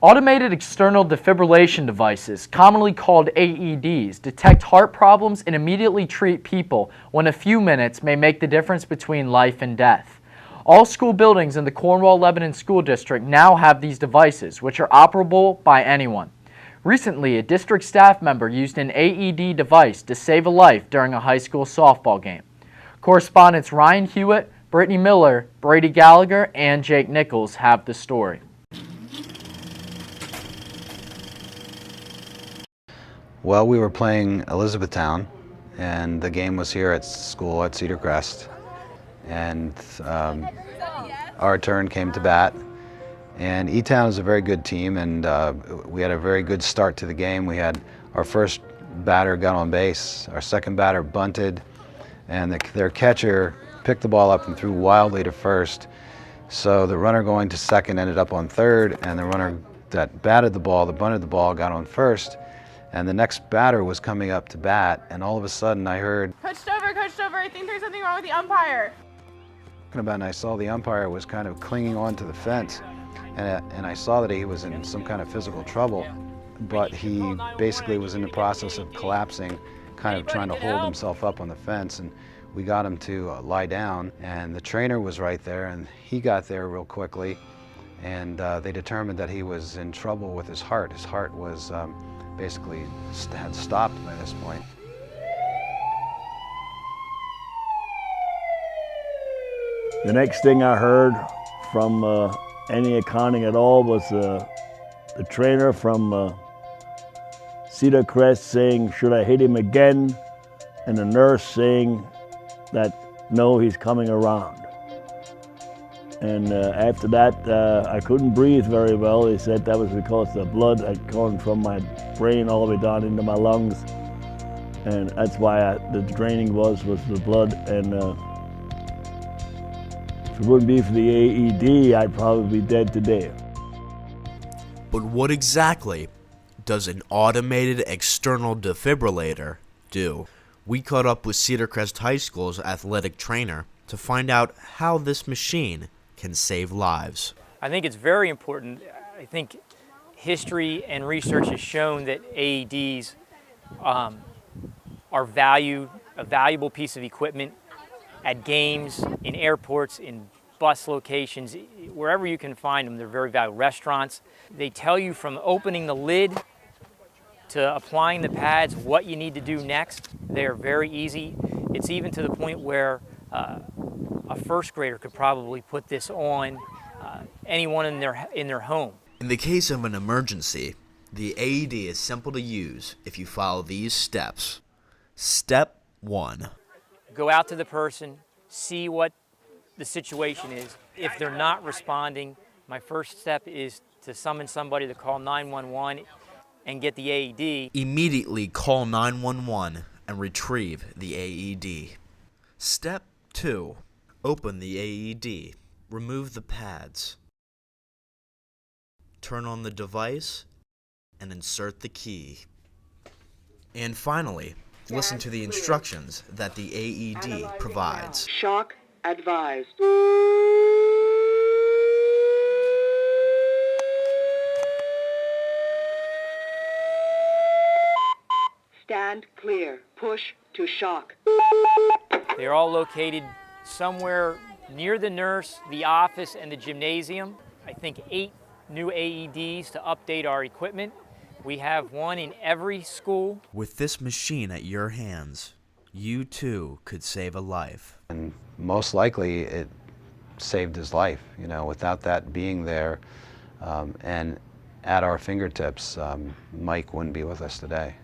Automated external defibrillation devices, commonly called AEDs, detect heart problems and immediately treat people when a few minutes may make the difference between life and death. All school buildings in the Cornwall-Lebanon School District now have these devices, which are operable by anyone. Recently, a district staff member used an AED device to save a life during a high school softball game. Correspondents Ryan Hewitt, Brittany Miller, Brady Gallagher, and Jake Nichols have the story. Well, we were playing Elizabethtown, and the game was here at school at Cedar Crest. And our turn came to bat. And E-Town is a very good team, and we had a very good start to the game. We had our first batter got on base, our second batter bunted, and their catcher picked the ball up and threw wildly to first. So the runner going to second ended up on third, and the runner that batted the ball, that bunted the ball, got on first. And the next batter was coming up to bat, and all of a sudden I heard, Coach Stover, I think there's something wrong with the umpire. And I saw the umpire was kind of clinging onto the fence, and I saw that he was in some kind of physical trouble, but he basically was in the process of collapsing, kind of trying to hold himself up on the fence, and we got him to lie down, and the trainer was right there, and he got there real quickly, and they determined that he was in trouble with his heart. His heart was basically had stopped by this point. The next thing I heard from any accounting at all was the trainer from Cedar Crest saying, "Should I hit him again?" And the nurse saying that, "No, he's coming around." And after that, I couldn't breathe very well. They said that was because the blood had gone from my brain all the way down into my lungs. And that's why the draining was the blood. And if it wouldn't be for the AED, I'd probably be dead today. But what exactly does an automated external defibrillator do? We caught up with Cedar Crest High School's athletic trainer to find out how this machine can save lives. I think it's very important. I think history and research has shown that AEDs are a valuable piece of equipment at games, in airports, in bus locations, wherever you can find them. They're very valuable. Restaurants, they tell you from opening the lid to applying the pads what you need to do next. They're very easy. It's even to the point where a first grader could probably put this on anyone in their home. In the case of an emergency, the AED is simple to use if you follow these steps. Step 1. Go out to the person, see what the situation is. If they're not responding, my first step is to summon somebody to call 911 and get the AED. Immediately call 911 and retrieve the AED. Step 2. Open the AED. Remove the pads. Turn on the device and insert the key. And finally, listen to the instructions that the AED provides. Shock advised. Stand clear. Push to shock. They're all located somewhere near the nurse, the office, and the gymnasium. I think 8 new AEDs to update our equipment. We have one in every school. With this machine at your hands, you too could save a life. And most likely it saved his life. You know, without that being there and at our fingertips, Mike wouldn't be with us today.